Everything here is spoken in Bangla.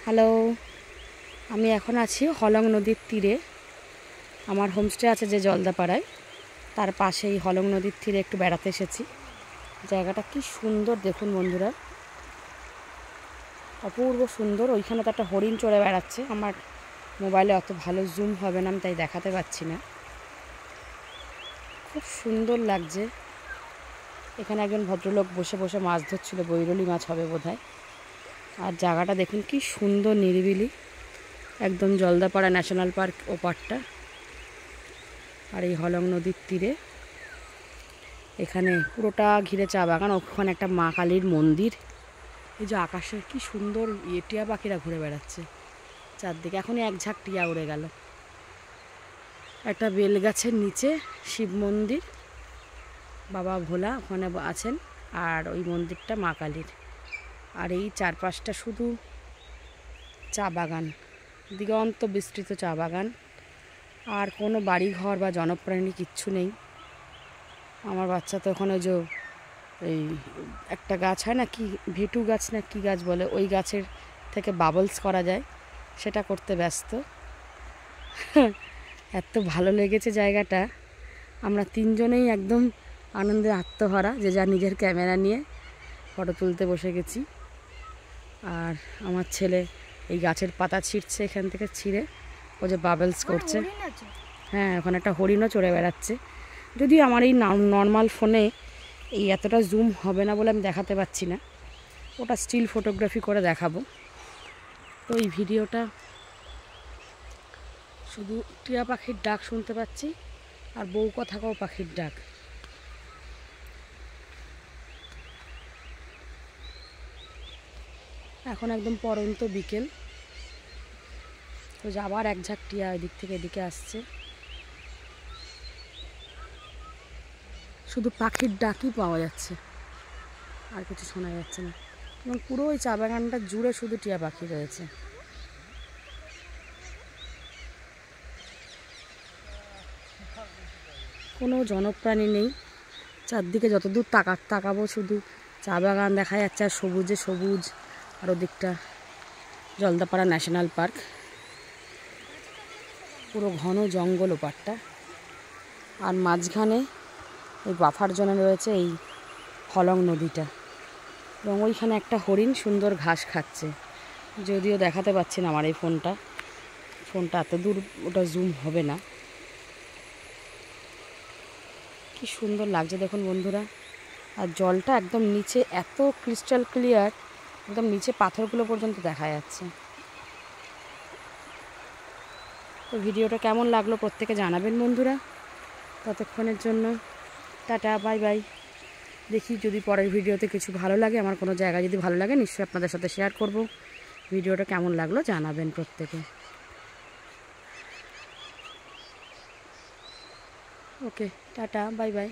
হ্যালো, আমি এখন আছি হলং নদীর তীরে। আমার হোমস্টে আছে যে জলদাপাড়ায়, তার পাশেই হলং নদীর তীরে একটু বেড়াতে এসেছি। জায়গাটা কি সুন্দর দেখুন বন্ধুরা, অপূর্ব সুন্দর। ওইখানে তো একটা হরিণ চড়ে বেড়াচ্ছে। আমার মোবাইলে অত ভালো জুম হবে না, আমি তাই দেখাতে পাচ্ছি না। খুব সুন্দর লাগছে। এখানে একজন ভদ্রলোক বসে বসে মাছ ধরছিল, বৈরলি মাছ হবে বোধহয়। আর জায়গাটা দেখুন কি সুন্দর, নিরিবিলি, একদম জলদাপাড়া ন্যাশনাল পার্ক ওপারটা। আর এই হলং নদীর তীরে এখানে পুরোটা ঘিরে চা বাগান। ওখানে একটা মা কালীর মন্দির। এই যে আকাশে কি সুন্দর টিয়া পাখিরা ঘুরে বেড়াচ্ছে চারদিকে। এখনই এক ঝাঁক টিয়া উড়ে গেল। একটা বেল গাছের নিচে শিব মন্দির, বাবা ভোলা ওখানে আছেন, আর ওই মন্দিরটা মা কালীর। আর এই চারপাশটা শুধু চা বাগান, দিগন্ত বিস্তৃত চা বাগান। আর কোনো বাড়িঘর বা জনপ্রাণী কিচ্ছু নেই। আমার বাচ্চা তো ওখানে যে এই একটা গাছ হয় না, কি ভেটু গাছ না কি গাছ বলে, ওই গাছের থেকে বাবলস করা যায়, সেটা করতে ব্যস্ত। এত ভালো লেগেছে জায়গাটা। আমরা তিনজনেই একদম আনন্দে আত্মহারা, যে যা নিজের ক্যামেরা নিয়ে ফটো তুলতে বসে গেছি। আর আমার ছেলে এই গাছের পাতা ছিঁড়ছে, এখান থেকে ছিঁড়ে ও যে বাবলস করছে। হ্যাঁ, ওখানে একটা হরিণও চড়ে বেড়াচ্ছে। যদিও আমার এই নর্মাল ফোনে এই এতটা জুম হবে না বলে আমি দেখাতে পাচ্ছি না, ওটা স্টিল ফটোগ্রাফি করে দেখাবো। তো এই ভিডিওটা শুধু টিয়া পাখির ডাক শুনতে পাচ্ছি, আর বউ কথাকাও পাখির ডাক। এখন একদম পরন্ত বিকেল। তো আবার এক ঝাঁক টিয়া এদিক থেকে এদিকে আসছে। শুধু পাখির ডাকই পাওয়া যাচ্ছে, আর কিছু শোনা যাচ্ছে না। এবং পুরো ওই চা বাগানটা জুড়ে শুধু টিয়া পাখি রয়েছে। কোনো জনপ্রাণী নেই চারদিকে। যতদূর তাকাবো শুধু চা বাগান দেখা যাচ্ছে, আর সবুজে সবুজ। আর ওদিকটা জলদাপাড়া ন্যাশনাল পার্ক, পুরো ঘন জঙ্গল ওপারটা। আর মাঝখানে ওই বাফার জন্য রয়েছে এই হলং নদীটা। এবং ওইখানে একটা হরিণ সুন্দর ঘাস খাচ্ছে, যদিও দেখাতে পাচ্ছি না আমার এই ফোনটা এত দূর, ওটা জুম হবে না। কি সুন্দর লাগছে দেখুন বন্ধুরা। আর জলটা একদম নিচে এত ক্রিস্টাল ক্লিয়ার, একদম নিচে পাথরগুলো পর্যন্ত দেখা যাচ্ছে। তো ভিডিওটা কেমন লাগলো প্রত্যেকে জানাবেন বন্ধুরা। ততক্ষণের জন্য টাটা, বাই বাই। দেখি যদি পরের ভিডিওতে কিছু ভালো লাগে, আমার কোনো জায়গা যদি ভালো লাগে নিশ্চয়ই আপনাদের সাথে শেয়ার করব। ভিডিওটা কেমন লাগলো জানাবেন প্রত্যেকে। ওকে, টাটা, বাই বাই।